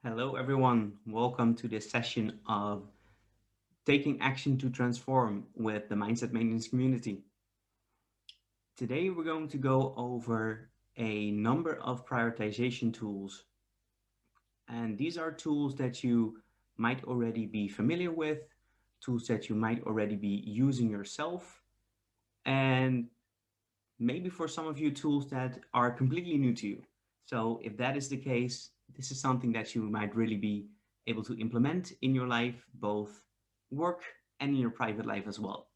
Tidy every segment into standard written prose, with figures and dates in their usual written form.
Hello, everyone. Welcome to this session of Taking Action to Transform with the Mindset Maintenance community. Today, we're going to go over a number of prioritization tools. And these are tools that you might already be familiar with, tools that you might already be using yourself, and maybe for some of you, tools that are completely new to you. So, if that is the case, this is something that you might really be able to implement in your life, both work and in your private life as well.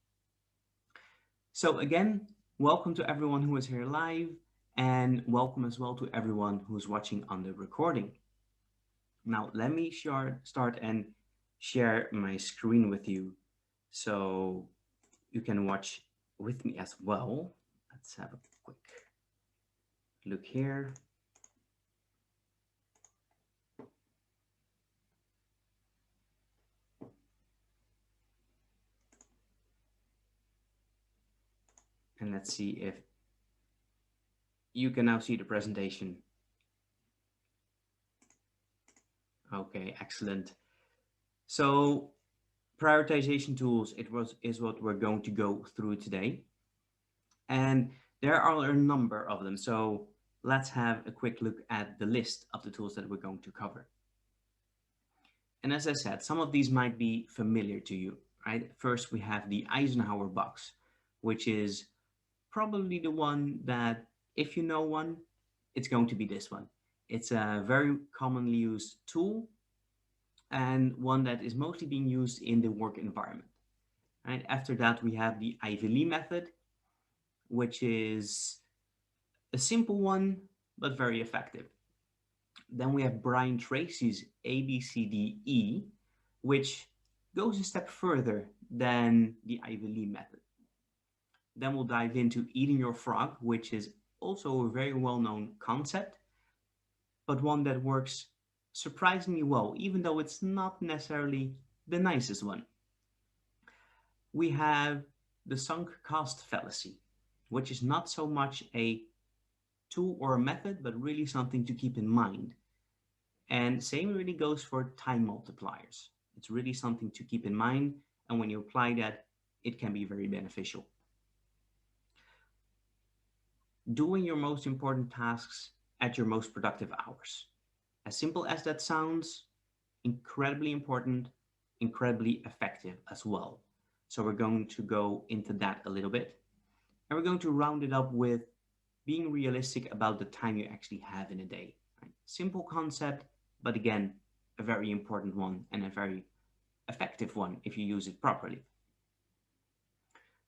So, again, welcome to everyone who is here live, and welcome as well to everyone who's watching on the recording. Now, let me start and share my screen with you so you can watch with me as well. Let's have a quick look here. And let's see if you can now see the presentation. Okay, excellent. So prioritization tools is what we're going to go through today. And there are a number of them. So let's have a quick look at the list of the tools that we're going to cover. And as I said, some of these might be familiar to you, right? First, we have the Eisenhower Box, which is probably the one that, if you know one, it's going to be this one. It's a very commonly used tool and one that is mostly being used in the work environment. And after that, we have the Ivy Lee method, which is a simple one, but very effective. Then we have Brian Tracy's ABCDE, which goes a step further than the Ivy Lee method. Then we'll dive into Eating Your Frog, which is also a very well-known concept, but one that works surprisingly well, even though it's not necessarily the nicest one. We have the sunk cost fallacy, which is not so much a tool or a method, but really something to keep in mind. And same really goes for time multipliers. It's really something to keep in mind. And when you apply that, it can be very beneficial. Doing your most important tasks at your most productive hours. As simple as that sounds, incredibly important, incredibly effective as well. So we're going to go into that a little bit. And we're going to round it up with being realistic about the time you actually have in a day. Right? Simple concept, but again, a very important one and a very effective one if you use it properly.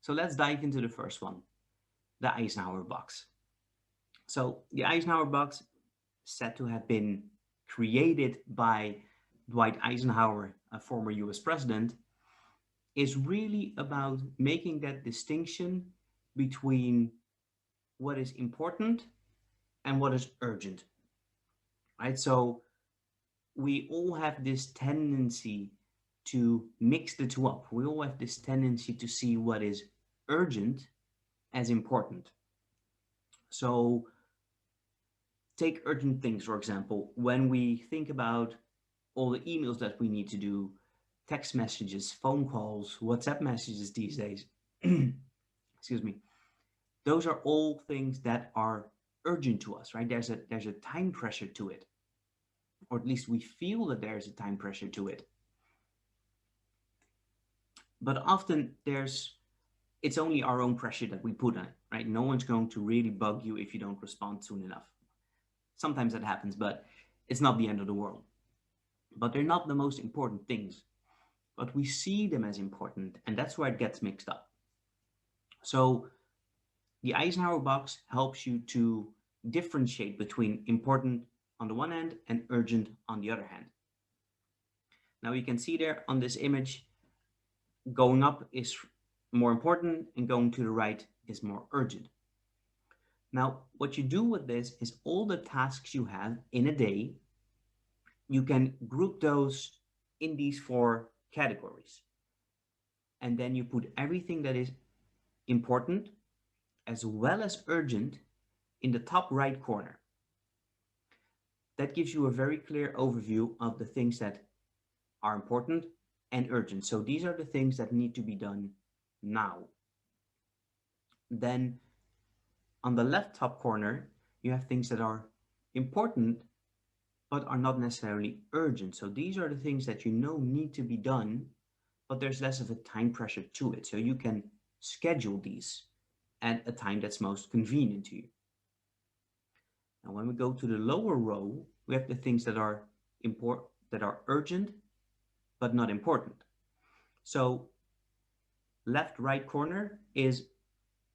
So let's dive into the first one, the Eisenhower Box. So the Eisenhower Box, said to have been created by Dwight Eisenhower, a former US president, is really about making that distinction between what is important and what is urgent, right? So we all have this tendency to mix the two up. We all have this tendency to see what is urgent as important. So take urgent things, for example, when we think about all the emails that we need to do, text messages, phone calls, WhatsApp messages these days, excuse me, those are all things that are urgent to us, right? There's a time pressure to it, or at least we feel that there's a time pressure to it. But often it's only our own pressure that we put on it, right? No one's going to really bug you if you don't respond soon enough. Sometimes that happens, but it's not the end of the world. But they're not the most important things. But we see them as important, and that's where it gets mixed up. So the Eisenhower box helps you to differentiate between important on the one hand and urgent on the other hand. Now you can see there on this image, going up is more important and going to the right is more urgent. Now, what you do with this is all the tasks you have in a day, you can group those in these four categories. And then you put everything that is important as well as urgent in the top right corner. that gives you a very clear overview of the things that are important and urgent. So these are the things that need to be done now. Then on the left top corner, you have things that are important but are not necessarily urgent. So these are the things that you know need to be done, but there's less of a time pressure to it. So you can schedule these at a time that's most convenient to you. Now, when we go to the lower row, we have the things that are urgent but not important. So left right corner is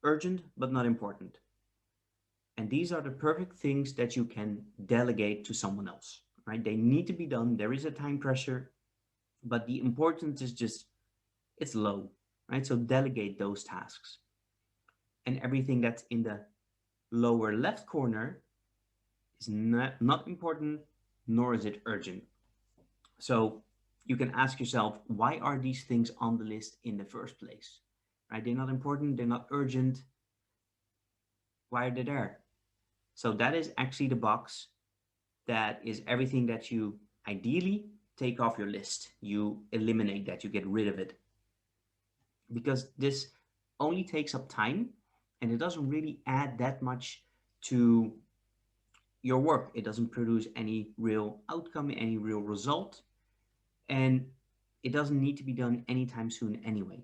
urgent but not important. And these are the perfect things that you can delegate to someone else, right? They need to be done. There is a time pressure, but the importance is just, it's low, right? So delegate those tasks. And everything that's in the lower left corner is not important, nor is it urgent. So you can ask yourself, why are these things on the list in the first place? Right? They're not important, they're not urgent. Why are they there? So that is actually the box that is everything that you ideally take off your list. You eliminate that, you get rid of it. Because this only takes up time and it doesn't really add that much to your work. It doesn't produce any real outcome, any real result. And it doesn't need to be done anytime soon anyway.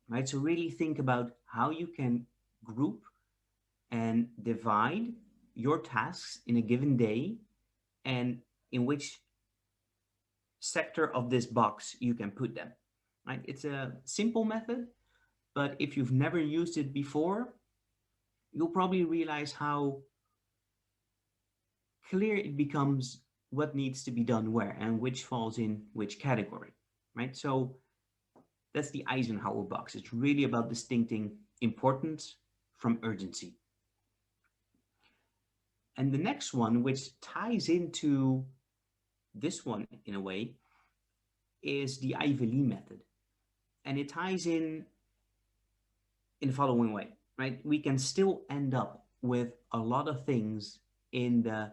Right? So really think about how you can group and divide your tasks in a given day and in which sector of this box you can put them. Right? It's a simple method, but if you've never used it before, you'll probably realize how clear it becomes what needs to be done where and which falls in which category, right? So that's the Eisenhower box. It's really about distincting importance from urgency. And the next one, which ties into this one in a way, is the Ivy Lee method. And it ties in the following way, right? We can still end up with a lot of things in the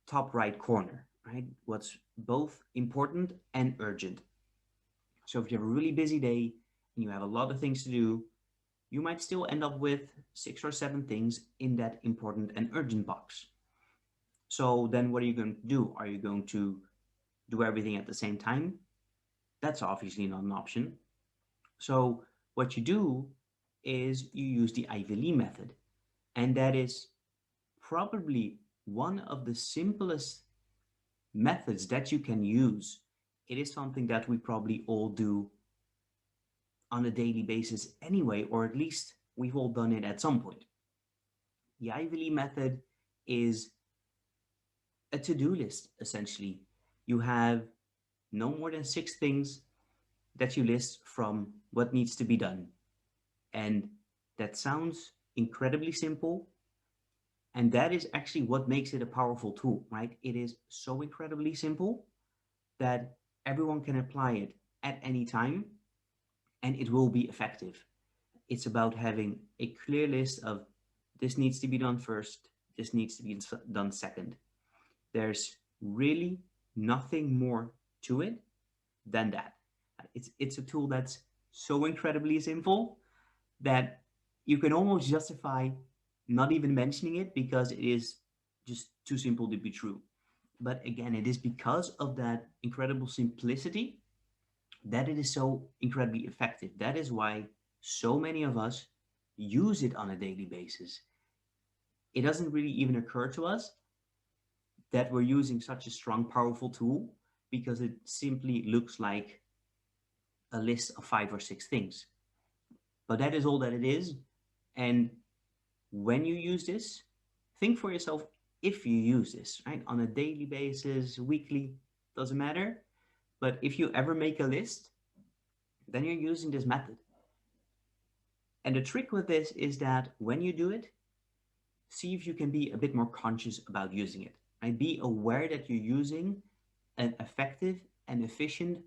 top right corner, right? What's both important and urgent. So if you have a really busy day and you have a lot of things to do, you might still end up with 6 or 7 things in that important and urgent box. So then what are you going to do? Are you going to do everything at the same time? That's obviously not an option. So what you do is you use the Ivy Lee method. And that is probably one of the simplest methods that you can use. It is something that we probably all do on a daily basis anyway, or at least we've all done it at some point. The Ivy Lee method is a to-do list, essentially. You have no more than 6 things that you list from what needs to be done. And that sounds incredibly simple. And that is actually what makes it a powerful tool, right? It is so incredibly simple that everyone can apply it at any time and it will be effective. It's about having a clear list of this needs to be done first, this needs to be done second. There's really nothing more to it than that. It's a tool that's so incredibly simple that you can almost justify not even mentioning it because it is just too simple to be true. But again, it is because of that incredible simplicity that it is so incredibly effective. That is why so many of us use it on a daily basis. It doesn't really even occur to us that we're using such a strong, powerful tool because it simply looks like a list of 5 or 6 things. But that is all that it is. And when you use this, think for yourself if you use this, right? On a daily basis, weekly, doesn't matter. But if you ever make a list, then you're using this method. And the trick with this is that when you do it, see if you can be a bit more conscious about using it. Right? Be aware that you're using an effective and efficient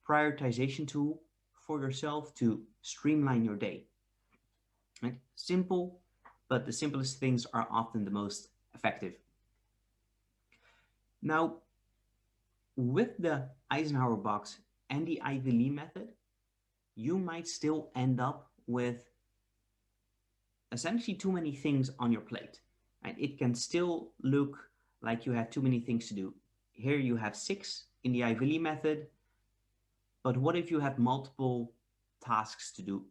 prioritization tool for yourself to streamline your day. Right? Simple, but the simplest things are often the most effective. Now, with the Eisenhower box and the Ivy Lee method, you might still end up with essentially too many things on your plate. Right? It can still look like you have too many things to do. Here you have 6 in the Ivy Lee method, but what if you have multiple tasks to do?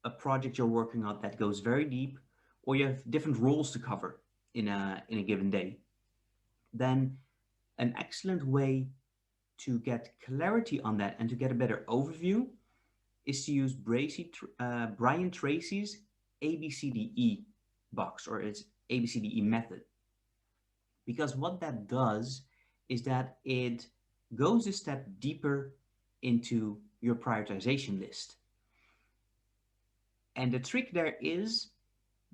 A project you're working on that goes very deep, or you have different roles to cover in a given day. Then an excellent way to get clarity on that and to get a better overview is to use Brian Tracy's ABCDE box, or its ABCDE method. Because what that does is that it goes a step deeper into your prioritization list. And the trick there is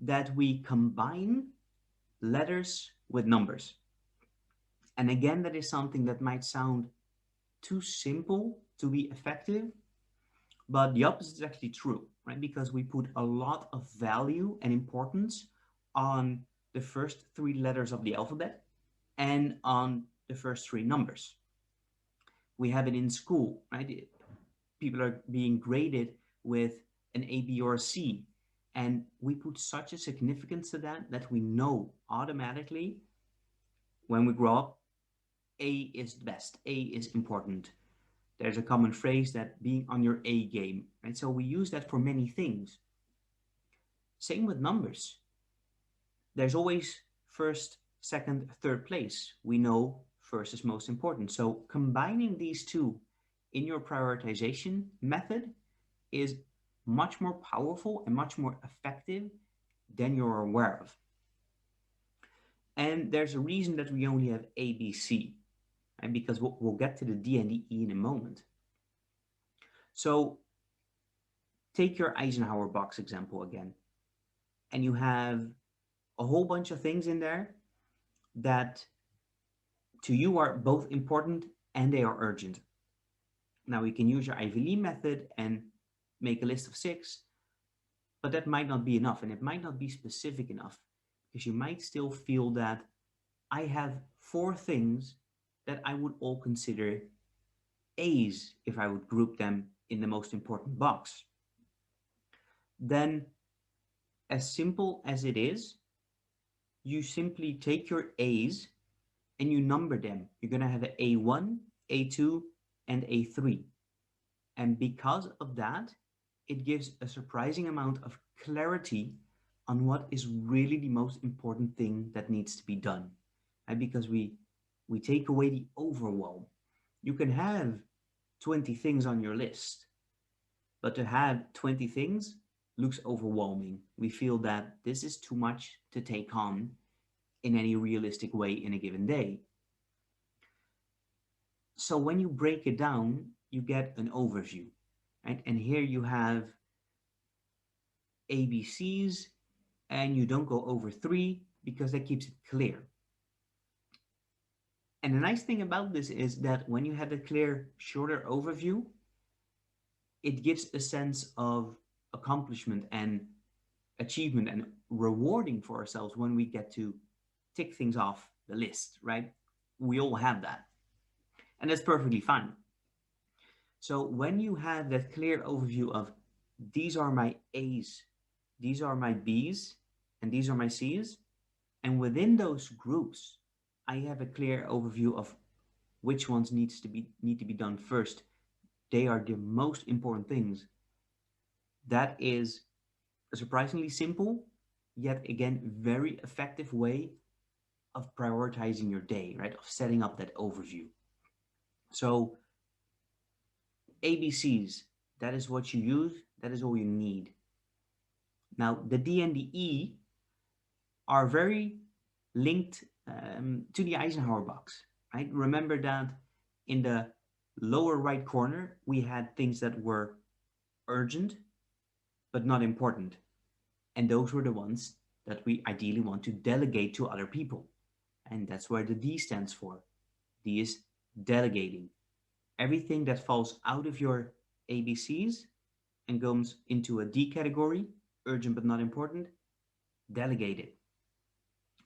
that we combine letters with numbers. And again, that is something that might sound too simple to be effective, but the opposite is actually true, right? Because we put a lot of value and importance on the first 3 letters of the alphabet and on the first 3 numbers. We have it in school, right? People are being graded with an A, B, or a C. And we put such a significance to that that we know automatically when we grow up, A is the best, A is important. There's a common phrase that being on your A game, right? So we use that for many things. Same with numbers. There's always first, second, third place. We know first is most important. So combining these two in your prioritization method is much more powerful and much more effective than you're aware of. And there's a reason that we only have A, B, C, right? Because we'll get to the D and the E in a moment. So take your Eisenhower box example again, and you have a whole bunch of things in there that to you are both important and they are urgent. Now you can use your Ivy Lee method and make a list of 6, but that might not be enough, and it might not be specific enough, because you might still feel that I have 4 things that I would all consider A's if I would group them in the most important box. Then, as simple as it is, you simply take your A's and you number them. You're going to have an A1, A2, and A3. And because of that, it gives a surprising amount of clarity on what is really the most important thing that needs to be done. And because we take away the overwhelm. You can have 20 things on your list, but to have 20 things looks overwhelming. We feel that this is too much to take on in any realistic way in a given day. So when you break it down, you get an overview, right? And here you have ABCs, and you don't go over 3 because that keeps it clear. And the nice thing about this is that when you have a clear, shorter overview, it gives a sense of accomplishment and achievement and rewarding for ourselves when we get to tick things off the list, right? We all have that. And that's perfectly fine. So when you have that clear overview of these are my A's, these are my B's, and these are my C's, and within those groups, I have a clear overview of which ones need to be done first. They are the most important things. That is a surprisingly simple, yet again, very effective way of prioritizing your day, right? Of setting up that overview. So ABCs, that is what you use. That is all you need. Now, the D and the E are very linked to the Eisenhower box, right? Remember that in the lower right corner, we had things that were urgent, but not important. And those were the ones that we ideally want to delegate to other people. And that's where the D stands for. D is delegating. Everything that falls out of your ABCs and goes into a D category, urgent but not important, delegate it.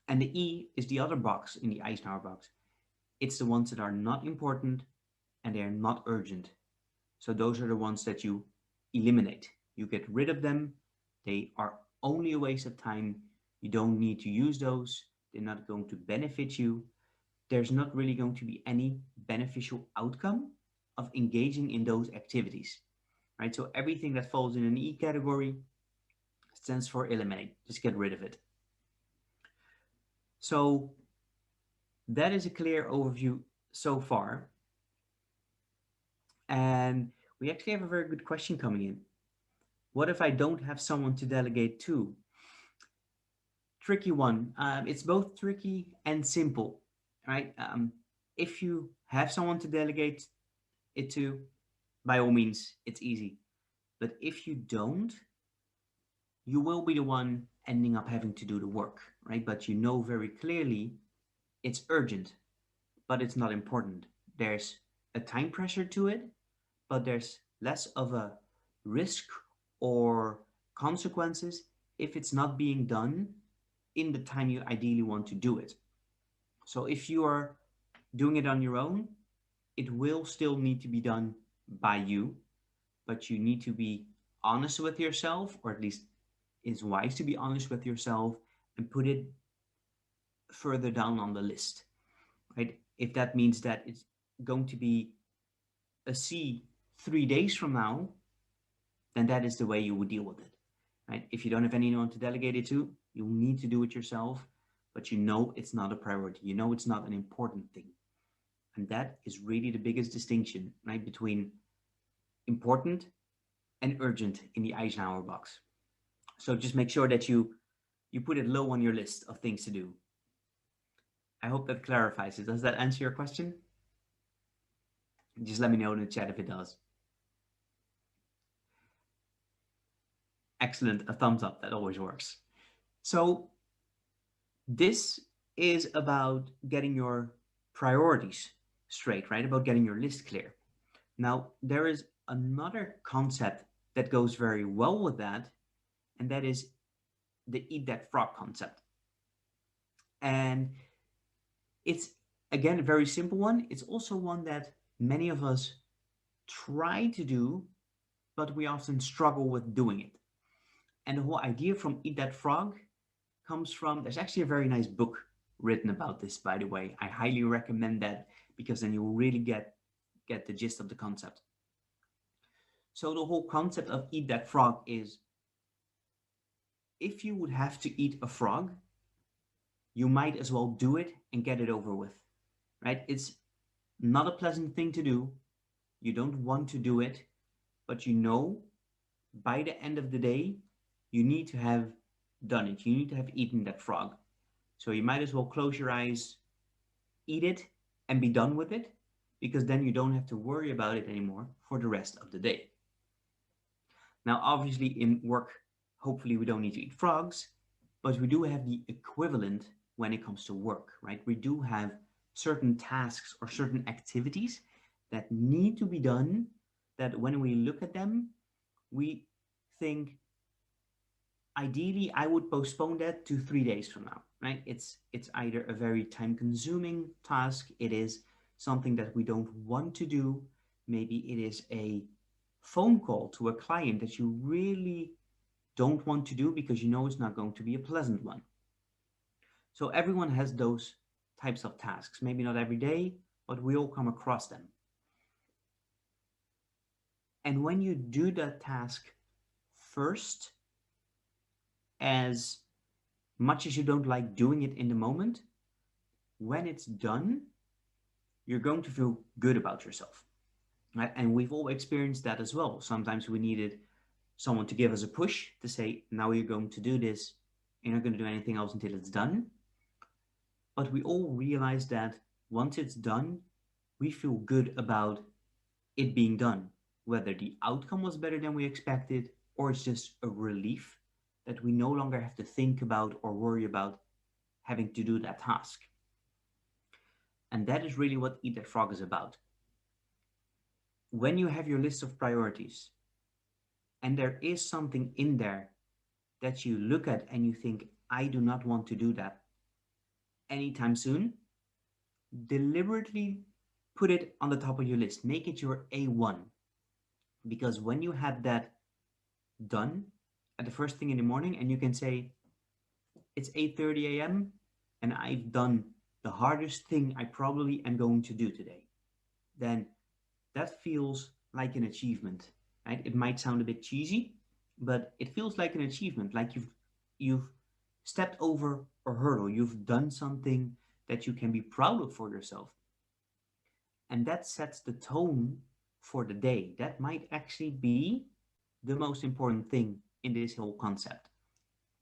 And the E is the other box in the Eisenhower box. It's the ones that are not important and they are not urgent. So those are the ones that you eliminate. You get rid of them. They are only a waste of time. You don't need to use those. They're not going to benefit you. There's not really going to be any beneficial outcome of engaging in those activities, right? So everything that falls in an E category stands for eliminate. Just get rid of it. So that is a clear overview so far. And we actually have a very good question coming in. What if I don't have someone to delegate to? Tricky one. It's both tricky and simple, right? If you have someone to delegate it to, by all means, it's easy. But if you don't, you will be the one ending up having to do the work, right? But you know very clearly it's urgent, but it's not important. There's a time pressure to it, but there's less of a risk or consequences if it's not being done in the time you ideally want to do it. So if you are doing it on your own, it will still need to be done by you, but you need to be honest with yourself, or at least it's wise to be honest with yourself and put it further down on the list, right? If that means that it's going to be a C 3 days from now, then that is the way you would deal with it, right? If you don't have anyone to delegate it to, you'll need to do it yourself, but you know it's not a priority. You know it's not an important thing. And that is really the biggest distinction, right, between important and urgent in the Eisenhower box. So just make sure that you put it low on your list of things to do. I hope that clarifies it. Does that answer your question? Just let me know in the chat if it does. Excellent, a thumbs up, that always works. So this is about getting your priorities straight, right? About getting your list clear. Now, there is another concept that goes very well with that, and that is the eat that frog concept. And it's, again, a very simple one. It's also one that many of us try to do, but we often struggle with doing it. And the whole idea from Eat That Frog comes from, there's actually a very nice book written about this, by the way. I highly recommend that because then you'll really get the gist of the concept. So the whole concept of Eat That Frog is, if you would have to eat a frog, you might as well do it and get it over with, right? It's not a pleasant thing to do. You don't want to do it, but you know by the end of the day, you need to have done it. You need to have eaten that frog. So you might as well close your eyes, eat it, and be done with it, because then you don't have to worry about it anymore for the rest of the day. Now, obviously in work, hopefully we don't need to eat frogs, but we do have the equivalent when it comes to work, right? We do have certain tasks or certain activities that need to be done, that when we look at them, we think, ideally, I would postpone that to 3 days from now, right? It's either a very time-consuming task, it is something that we don't want to do, maybe it is a phone call to a client that you really don't want to do because you know it's not going to be a pleasant one. So everyone has those types of tasks, maybe not every day, but we all come across them. And when you do that task first, as much as you don't like doing it in the moment, when it's done, you're going to feel good about yourself, right? And we've all experienced that as well. Sometimes we needed someone to give us a push to say, now you're going to do this, you're not going to do anything else until it's done. But we all realize that once it's done, we feel good about it being done, whether the outcome was better than we expected, or it's just a relief that we no longer have to think about or worry about having to do that task. And that is really what Eat That Frog is about. When you have your list of priorities and there is something in there that you look at and you think, I do not want to do that anytime soon, deliberately put it on the top of your list. Make it your A1. Because when you have that done at the first thing in the morning and you can say, it's 8:30 a.m. and I've done the hardest thing I probably am going to do today, then that feels like an achievement, right? It might sound a bit cheesy, but it feels like an achievement, like you've stepped over a hurdle, you've done something that you can be proud of for yourself. And that sets the tone for the day. That might actually be the most important thing in this whole concept.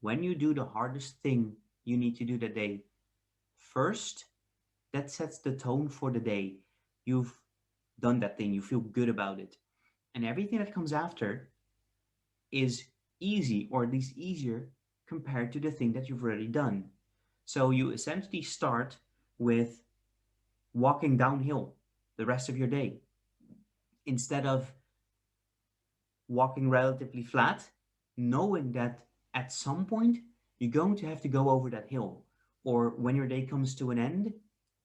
When you do the hardest thing you need to do that day first, that sets the tone for the day. You've done that thing, you feel good about it. And everything that comes after is easy, or at least easier, compared to the thing that you've already done. So you essentially start with walking downhill the rest of your day instead of walking relatively flat, knowing that at some point you're going to have to go over that hill. Or when your day comes to an end,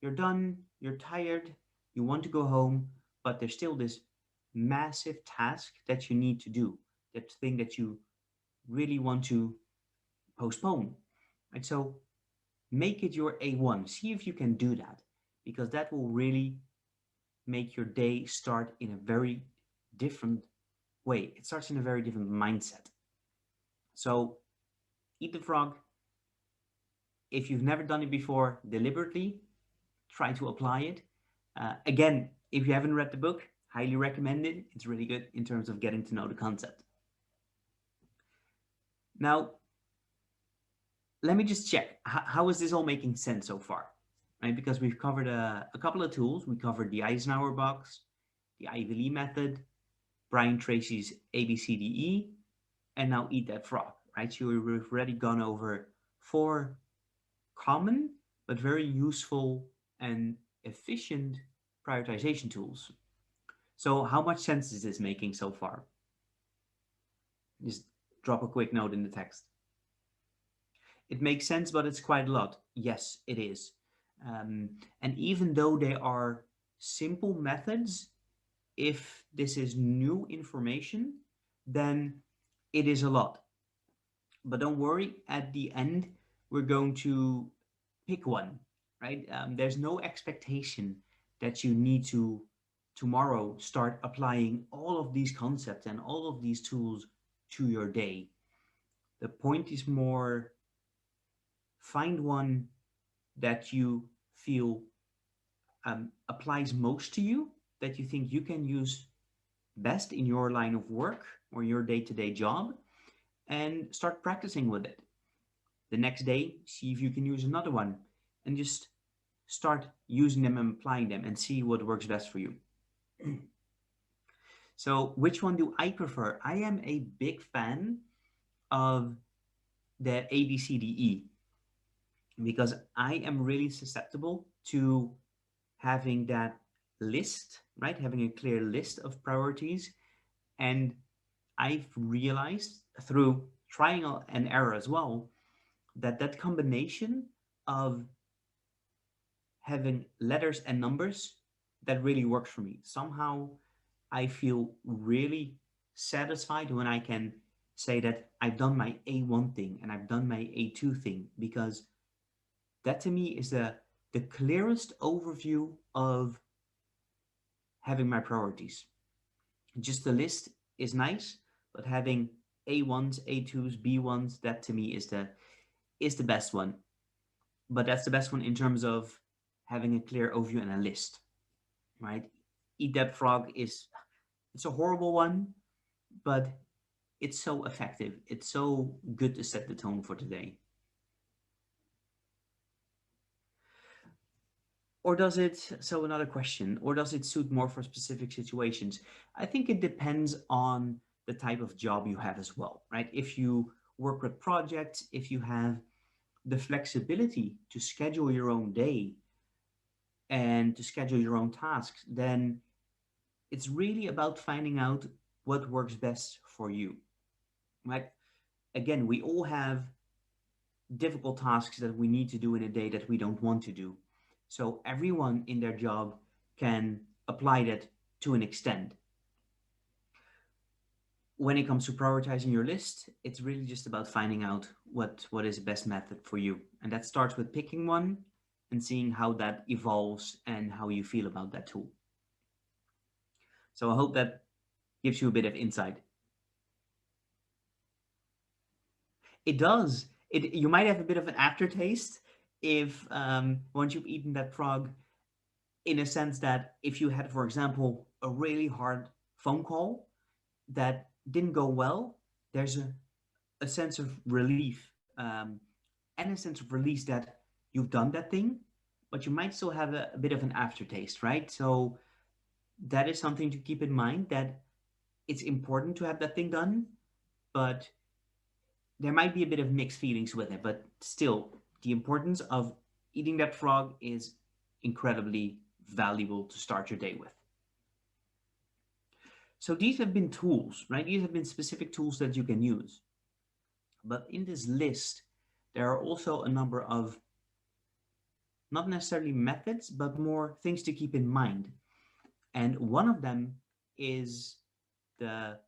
you're done, you're tired, you want to go home, but there's still this massive task that you need to do, that thing that you really want to postpone. Right? So make it your A1. See if you can do that, because that will really make your day start in a very different way. It starts in a very different mindset. So eat the frog. If you've never done it before, deliberately try to apply it. Again, if you haven't read the book, highly recommend it. It's really good in terms of getting to know the concept. Now, let me just check. How is this all making sense so far? Right? Because we've covered a couple of tools. We covered the Eisenhower box, the Ivy Lee method, Brian Tracy's ABCDE, and now Eat That Frog. Right? So we've already gone over 4 common but very useful and efficient prioritization tools. So how much sense is this making so far? Just drop a quick note in the text. It makes sense, but it's quite a lot. Yes, it is. And even though they are simple methods, if this is new information, then it is a lot. But don't worry, at the end, we're going to pick one, right? There's no expectation that you need to tomorrow start applying all of these concepts and all of these tools to your day. The point is more, find one that you feel applies most to you, that you think you can use best in your line of work or your day-to-day job, and start practicing with it. The next day, see if you can use another one, and just start using them and applying them and see what works best for you. So which one do I prefer? I am a big fan of the ABCDE because I am really susceptible to having that list, right? Having a clear list of priorities. And I've realized through trial and error as well that that combination of having letters and numbers, that really works for me. Somehow I feel really satisfied when I can say that I've done my A1 thing and I've done my A2 thing, because that to me is the clearest overview of having my priorities. Just the list is nice, but having A1s, A2s, B1s, that to me is the best one. But that's the best one in terms of having a clear overview and a list, right? Eat That Frog it's a horrible one, but it's so effective. It's so good to set the tone for today. Or does it, so another question, or does it suit more for specific situations? I think it depends on the type of job you have as well, right? If you work with projects, if you have the flexibility to schedule your own day and to schedule your own tasks, then it's really about finding out what works best for you, right? Again, we all have difficult tasks that we need to do in a day that we don't want to do. so everyone in their job can apply that to an extent. When it comes to prioritizing your list, it's really just about finding out what is the best method for you. And that starts with picking one and seeing how that evolves and how you feel about that tool. So I hope that gives you a bit of insight. It does. You might have a bit of an aftertaste if once you've eaten that frog, in a sense that if you had, for example, a really hard phone call that didn't go well, there's a sense of relief and a sense of release that you've done that thing, but you might still have a bit of an aftertaste, right? So that is something to keep in mind, that it's important to have that thing done, but there might be a bit of mixed feelings with it. But still, the importance of eating that frog is incredibly valuable to start your day with. So these have been tools, right? These have been specific tools that you can use. But in this list, there are also a number of not necessarily methods, but more things to keep in mind. And one of them is the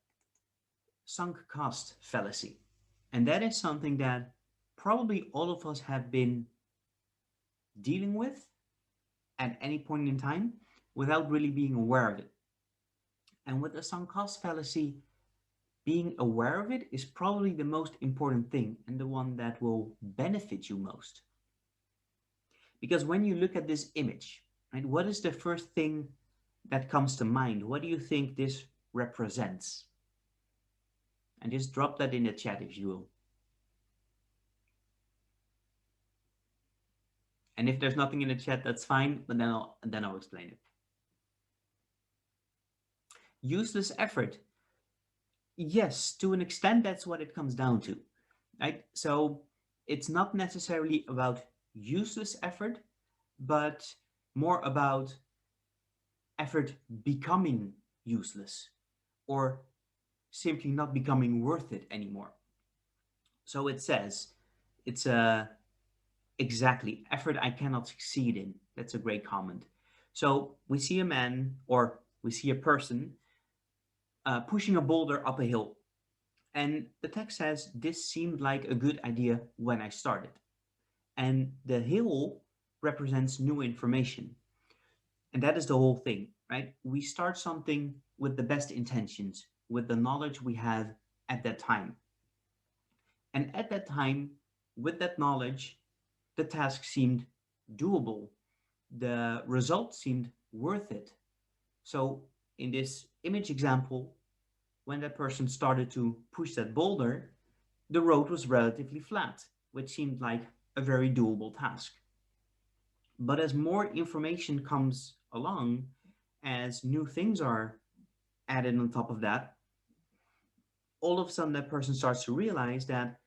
sunk cost fallacy. And that is something that probably all of us have been dealing with at any point in time without really being aware of it. And with the sunk cost fallacy, being aware of it is probably the most important thing and the one that will benefit you most. Because when you look at this image, right, what is the first thing that comes to mind? What do you think this represents? And just drop that in the chat if you will. And if there's nothing in the chat, that's fine, but then I'll explain it. Useless effort. Yes, to an extent, that's what it comes down to, right? So it's not necessarily about useless effort, but more about effort becoming useless or simply not becoming worth it anymore. So it says, it's exactly effort I cannot succeed in. That's a great comment. So we see a man, or we see a person pushing a boulder up a hill. And the text says, this seemed like a good idea when I started. And the hill represents new information. And that is the whole thing, right? We start something with the best intentions, with the knowledge we have at that time. And at that time, with that knowledge, the task seemed doable. The result seemed worth it. So in this image example, when that person started to push that boulder, the road was relatively flat, which seemed like a very doable task. But as more information comes along, as new things are added on top of that, all of a sudden that person starts to realize that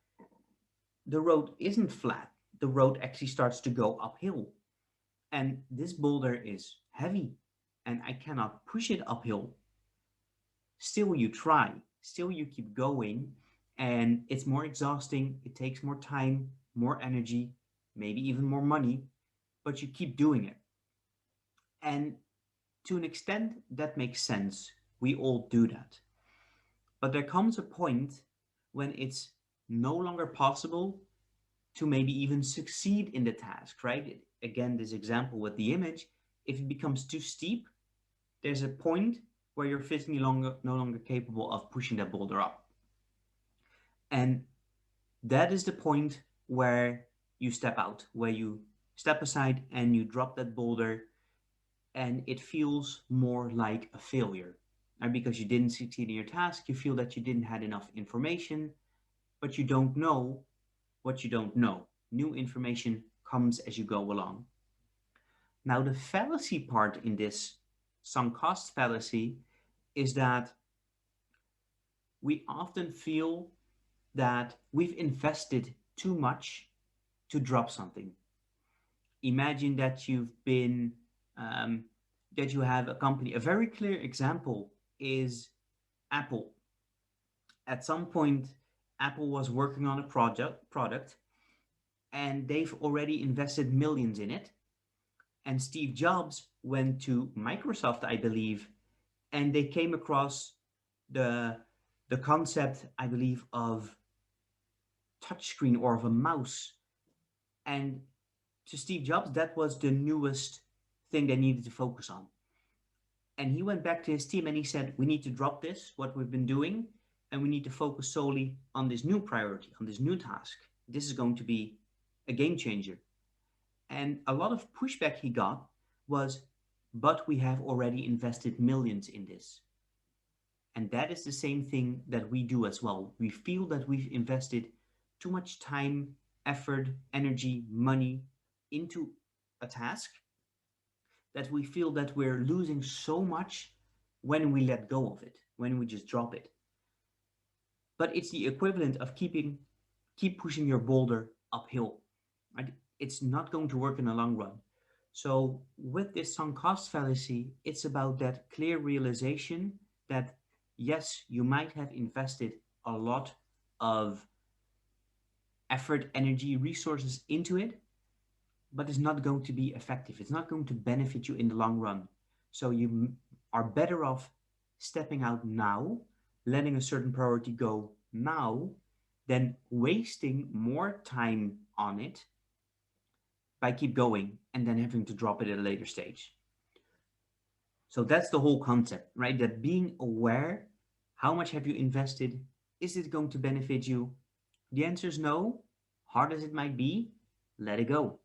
the road isn't flat. The road actually starts to go uphill. And this boulder is heavy and I cannot push it uphill. Still you try, still you keep going, and it's more exhausting. It takes more time, more energy, maybe even more money, but you keep doing it. And to an extent, that makes sense. We all do that. But there comes a point when it's no longer possible to maybe even succeed in the task, right? Again, this example with the image, if it becomes too steep, there's a point where you're physically no longer capable of pushing that boulder up. And that is the point where you step out, where you step aside and you drop that boulder, and it feels more like a failure. And because you didn't succeed in your task, you feel that you didn't have enough information, but you don't know what you don't know. New information comes as you go along. Now, the fallacy part in this sunk cost fallacy is that we often feel that we've invested too much to drop something. Imagine that that you have a company. A very clear example is Apple. At some point, Apple was working on a product, and they've already invested millions in it. And Steve Jobs went to Microsoft, I believe, and they came across the the concept, I believe, of touchscreen or of a mouse. And to Steve Jobs, that was the newest thing they needed to focus on. And he went back to his team and he said, we need to drop this, what we've been doing, and we need to focus solely on this new priority, on this new task. This is going to be a game changer. And a lot of pushback he got was, but we have already invested millions in this. And that is the same thing that we do as well. We feel that we've invested too much time, effort, energy, money into a task, that we feel that we're losing so much when we let go of it, when we just drop it. But it's the equivalent of keep pushing your boulder uphill. Right? It's not going to work in the long run. So with this sunk cost fallacy, it's about that clear realization that yes, you might have invested a lot of effort, energy, resources into it, but it's not going to be effective. It's not going to benefit you in the long run. So you are better off stepping out now, letting a certain priority go now, than wasting more time on it by keep going and then having to drop it at a later stage. So that's the whole concept, right? That being aware, how much have you invested? Is it going to benefit you? The answer is no. Hard as it might be, let it go.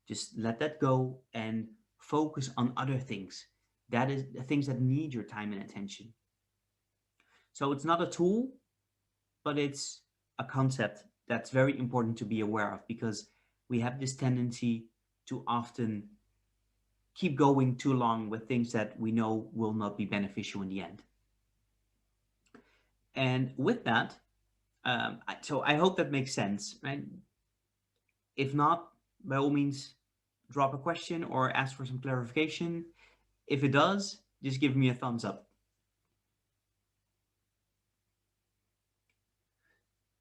Just let that go and focus on other things. That is the things that need your time and attention. So it's not a tool, but it's a concept that's very important to be aware of because we have this tendency to often keep going too long with things that we know will not be beneficial in the end. And with that, so I hope that makes sense, right? If not, by all means, drop a question or ask for some clarification. If it does, just give me a thumbs up.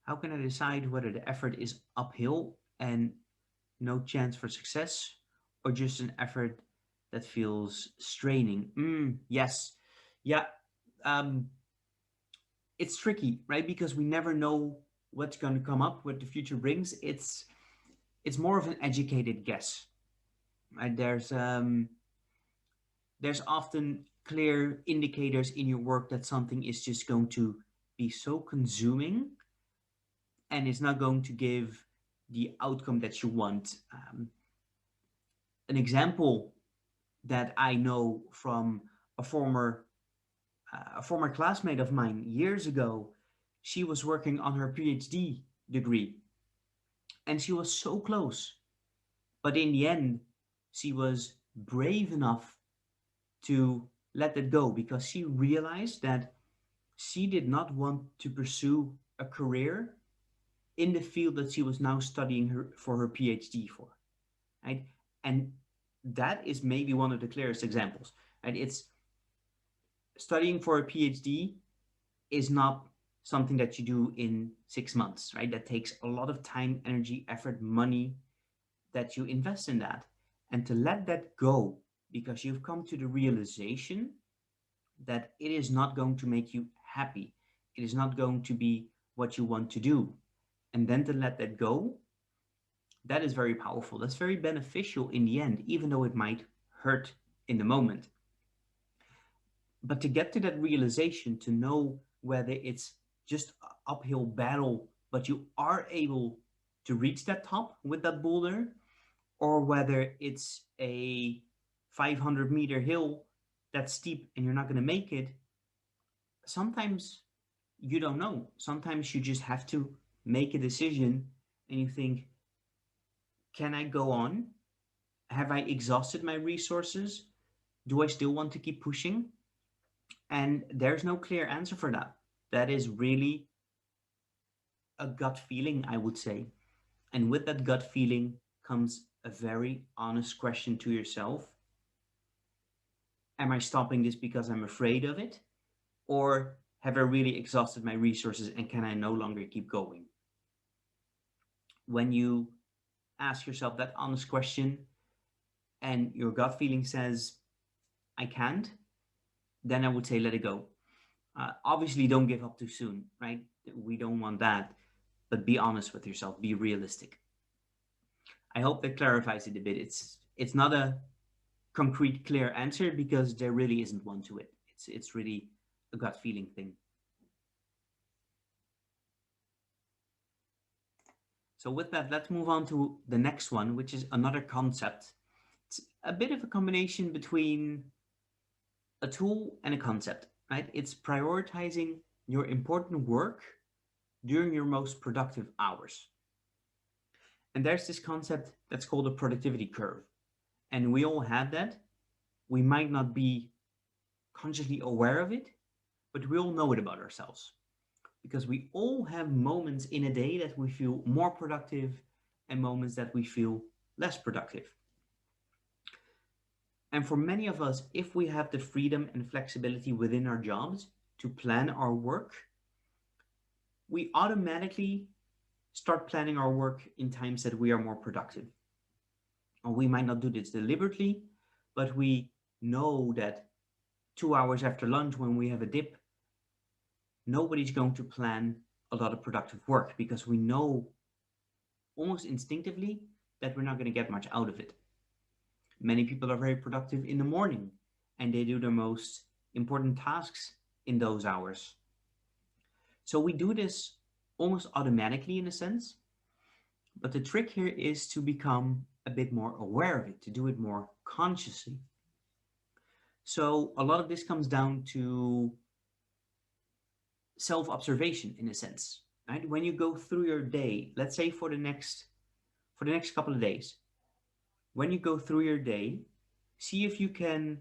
How can I decide whether the effort is uphill and no chance for success or just an effort that feels straining? Yes. Yeah. Um, it's tricky, right? Because we never know what's going to come up, what the future brings. It's more of an educated guess, right? There's often clear indicators in your work that something is just going to be so consuming and it's not going to give the outcome that you want. An example that I know from a former a former classmate of mine years ago, she was working on her PhD degree and she was so close. But in the end, she was brave enough to let it go because she realized that she did not want to pursue a career in the field that she was now studying for her PhD for. Right? And that is maybe one of the clearest examples. And it's studying for a PhD is not something that you do in 6 months, right? That takes a lot of time, energy, effort, money that you invest in that. And to let that go because you've come to the realization that it is not going to make you happy. It is not going to be what you want to do. And then to let that go, that is very powerful. That's very beneficial in the end, even though it might hurt in the moment. But to get to that realization, to know whether it's just an uphill battle, but you are able to reach that top with that boulder, or whether it's a 500-meter hill that's steep and you're not going to make it, sometimes you don't know. Sometimes you just have to make a decision and you think, can I go on? Have I exhausted my resources? Do I still want to keep pushing? And there's no clear answer for that. That is really a gut feeling, I would say. And with that gut feeling comes a very honest question to yourself. Am I stopping this because I'm afraid of it? Or have I really exhausted my resources and can I no longer keep going? When you ask yourself that honest question and your gut feeling says, I can't, then I would say let it go. Obviously, don't give up too soon, right? We don't want that, but be honest with yourself, be realistic. I hope that clarifies it a bit. It's not a concrete, clear answer because there really isn't one to it. It's really a gut feeling thing. So with that, let's move on to the next one, which is another concept. It's a bit of a combination between a tool and a concept, right? It's prioritizing your important work during your most productive hours. And there's this concept that's called a productivity curve. And we all have that. We might not be consciously aware of it, but we all know it about ourselves. Because we all have moments in a day that we feel more productive and moments that we feel less productive. And for many of us, if we have the freedom and flexibility within our jobs to plan our work, we automatically start planning our work in times that we are more productive. And we might not do this deliberately, but we know that 2 hours after lunch when we have a dip, nobody's going to plan a lot of productive work because we know almost instinctively that we're not going to get much out of it. Many people are very productive in the morning and they do their most important tasks in those hours. So we do this almost automatically in a sense, but the trick here is to become a bit more aware of it, to do it more consciously. So a lot of this comes down to self-observation in a sense, right? When you go through your day, let's say for the next couple of days, when you go through your day, see if you can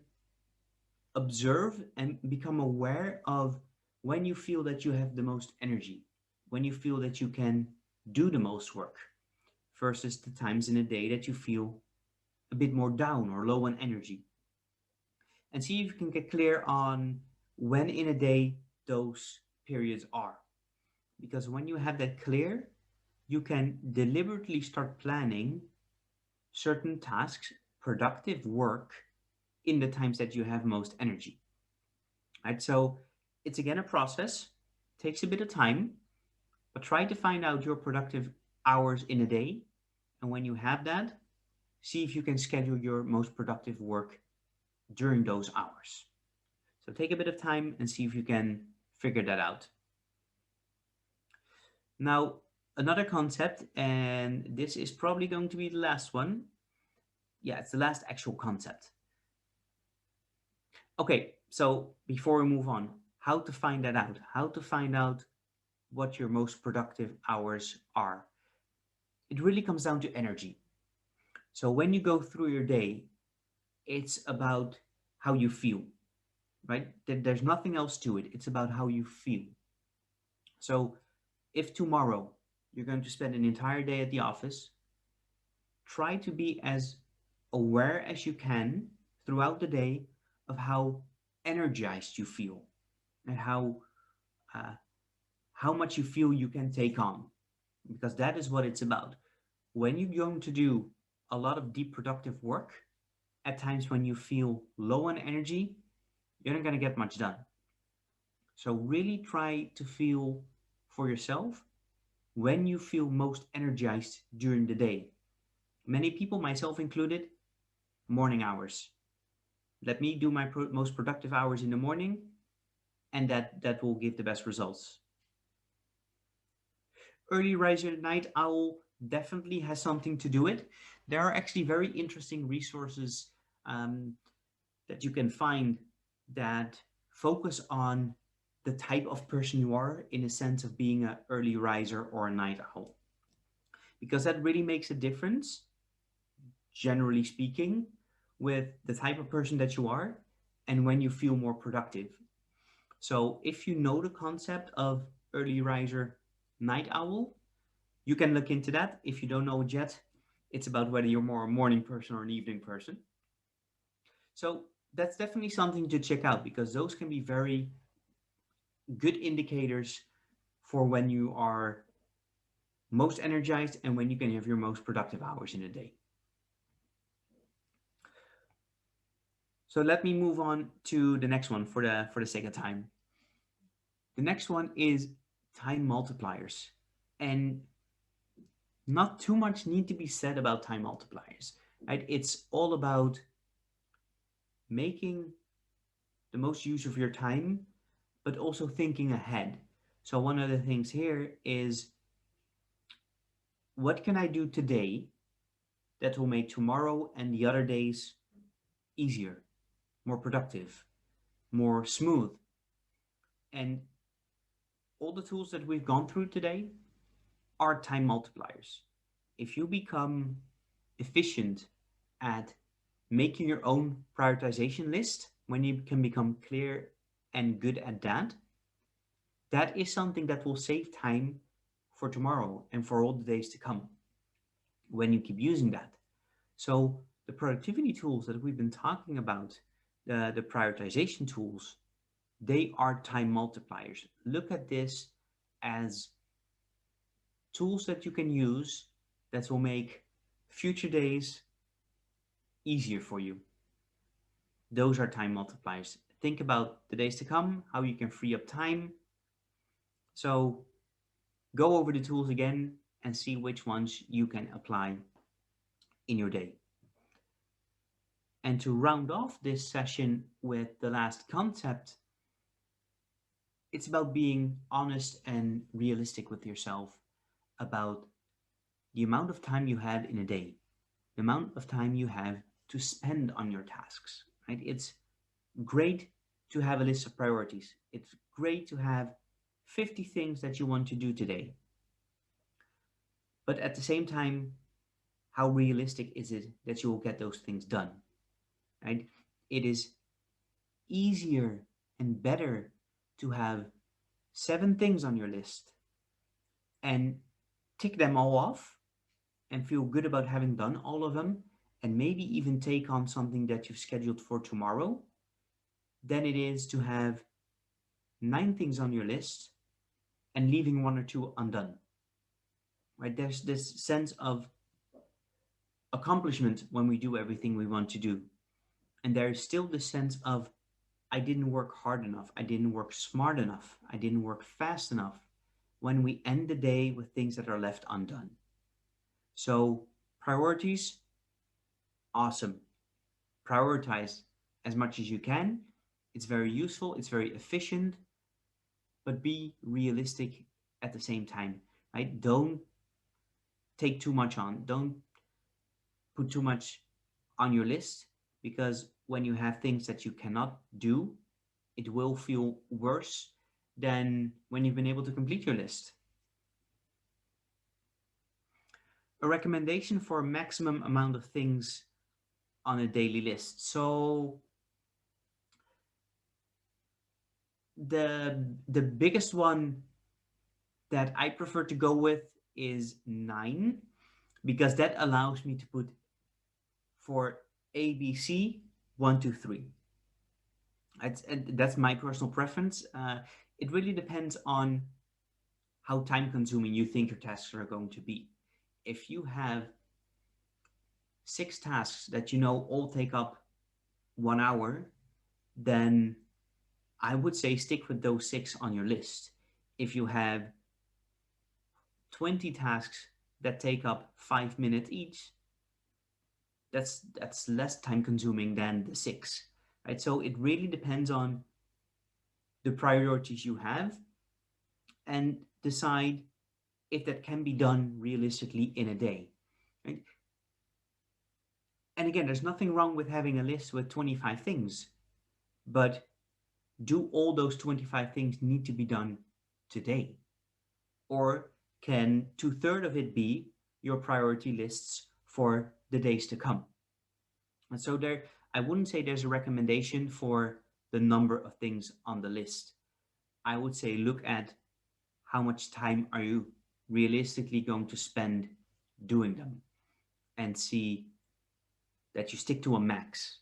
observe and become aware of when you feel that you have the most energy, when you feel that you can do the most work, versus the times in a day that you feel a bit more down or low on energy. And see if you can get clear on when in a day those periods are. Because when you have that clear, you can deliberately start planning certain tasks, productive work in the times that you have most energy. Right? So it's again a process, takes a bit of time, but try to find out your productive hours in a day. And when you have that, see if you can schedule your most productive work during those hours. So take a bit of time and see if you can figure that out. Now, another concept, and this is probably going to be the last one. Yeah, it's the last actual concept. Okay, so before we move on, how to find that out? How to find out what your most productive hours are? It really comes down to energy. So when you go through your day, it's about how you feel, right? There's nothing else to it. It's about how you feel. So if tomorrow you're going to spend an entire day at the office, try to be as aware as you can throughout the day of how energized you feel and how much you feel you can take on, because that is what it's about. When you're going to do a lot of deep productive work, at times when you feel low on energy, you're not going to get much done. So really try to feel for yourself when you feel most energized during the day. Many people, myself included, morning hours. Let me do my most productive hours in the morning, and that will give the best results. Early riser, night owl definitely has something to do it. There are actually very interesting resources that you can find that focus on the type of person you are in a sense of being an early riser or a night owl. Because that really makes a difference, generally speaking, with the type of person that you are and when you feel more productive. So if you know the concept of early riser, night owl, you can look into that. If you don't know it yet, it's about whether you're more a morning person or an evening person. So that's definitely something to check out because those can be very good indicators for when you are most energized and when you can have your most productive hours in a day. So let me move on to the next one for the sake of time. The next one is time multipliers. And not too much need to be said about time multipliers, right? It's all about making the most use of your time, but also thinking ahead. So one of the things here is, what can I do today that will make tomorrow and the other days easier, more productive, more smooth? And all the tools that we've gone through today are time multipliers. If you become efficient at making your own prioritization list, when you can become clear and good at that, that is something that will save time for tomorrow and for all the days to come when you keep using that. So the productivity tools that we've been talking about, the prioritization tools, they are time multipliers. Look at this as tools that you can use that will make future days easier for you. Those are time multipliers. Think about the days to come, how you can free up time. So go over the tools again and see which ones you can apply in your day. And to round off this session with the last concept, it's about being honest and realistic with yourself about the amount of time you have in a day, the amount of time you have to spend on your tasks, right? It's great to have a list of priorities. It's great to have 50 things that you want to do today. But at the same time, how realistic is it that you will get those things done, right? It is easier and better to have 7 things on your list and tick them all off and feel good about having done all of them, and maybe even take on something that you've scheduled for tomorrow, than it is to have 9 things on your list and leaving 1 or 2 undone. Right? There's this sense of accomplishment when we do everything we want to do. And there is still this sense of, I didn't work hard enough, I didn't work smart enough, I didn't work fast enough, when we end the day with things that are left undone. So priorities, awesome. Prioritize as much as you can. It's very useful, it's very efficient, but be realistic at the same time, right? Don't take too much on. Don't put too much on your list, because when you have things that you cannot do, it will feel worse than when you've been able to complete your list. A recommendation for a maximum amount of things on a daily list. So the biggest one that I prefer to go with is 9, because that allows me to put for ABC 1, 2, 3. That's my personal preference. It really depends on how time consuming you think your tasks are going to be. If you have 6 tasks that you know all take up 1 hour, then I would say stick with those 6 on your list. If you have 20 tasks that take up 5 minutes each, that's less time consuming than the 6, right? So it really depends on the priorities you have, and decide if that can be done realistically in a day, right? And again, there's nothing wrong with having a list with 25 things, but do all those 25 things need to be done today? Or can 2/3 of it be your priority lists for the days to come? And so I wouldn't say there's a recommendation for the number of things on the list. I would say look at how much time are you realistically going to spend doing them, and see that you stick to a max.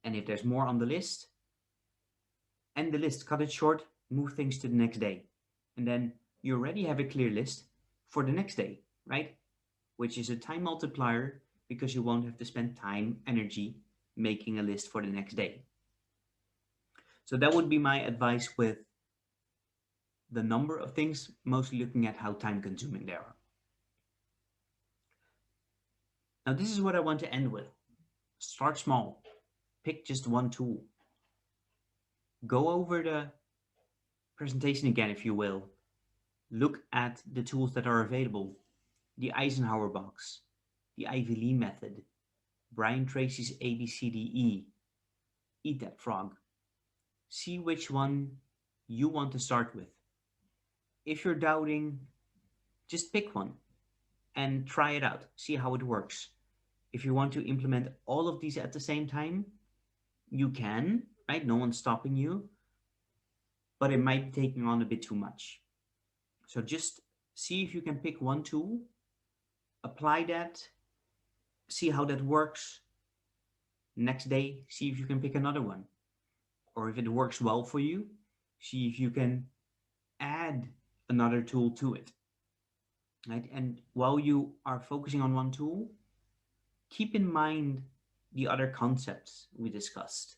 And if there's more on the list, end the list, cut it short, move things to the next day. And then you already have a clear list for the next day, right? Which is a time multiplier, because you won't have to spend time, energy making a list for the next day. So that would be my advice with the number of things, mostly looking at how time consuming they are. Now, this is what I want to end with. Start small. Pick just one tool. Go over the presentation again, if you will. Look at the tools that are available. The Eisenhower Box, the Ivy Lee method, Brian Tracy's ABCDE, Eat That Frog. See which one you want to start with. If you're doubting, just pick one and try it out. See how it works. If you want to implement all of these at the same time, you can, right? No one's stopping you, but it might be taking on a bit too much. So just see if you can pick one tool, apply that, see how that works. Next day, see if you can pick another one. Or if it works well for you, see if you can add another tool to it. Right? And while you are focusing on one tool, keep in mind the other concepts we discussed.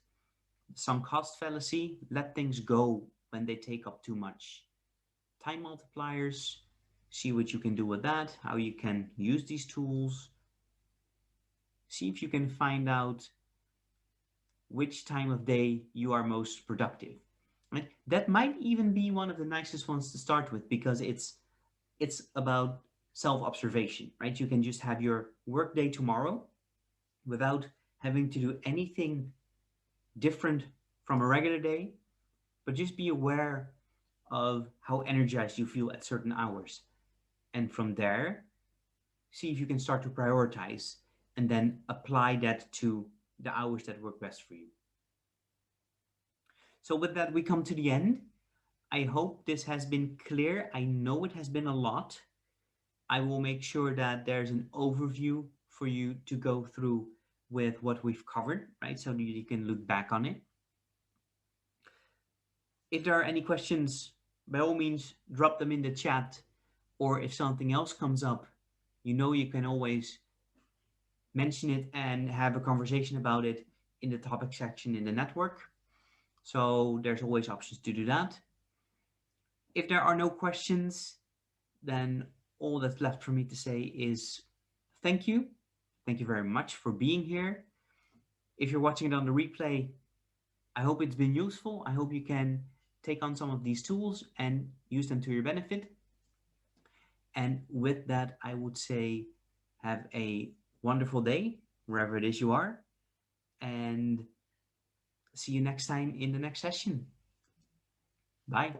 Sunk cost fallacy, let things go when they take up too much. Time multipliers, see what you can do with that, how you can use these tools. See if you can find out which time of day you are most productive. Right? That might even be one of the nicest ones to start with because it's about self-observation, right? You can just have your work day tomorrow without having to do anything different from a regular day, but just be aware of how energized you feel at certain hours. And from there, see if you can start to prioritize and then apply that to the hours that work best for you. So with that, we come to the end. I hope this has been clear. I know it has been a lot. I will make sure that there's an overview for you to go through with what we've covered, right? So that you can look back on it. If there are any questions, by all means, drop them in the chat. Or if something else comes up, you know you can always mention it and have a conversation about it in the topic section in the network. So there's always options to do that. If there are no questions, then all that's left for me to say is thank you. Thank you very much for being here. If you're watching it on the replay, I hope it's been useful. I hope you can take on some of these tools and use them to your benefit. And with that, I would say have a wonderful day, wherever it is you are, and see you next time in the next session. Bye.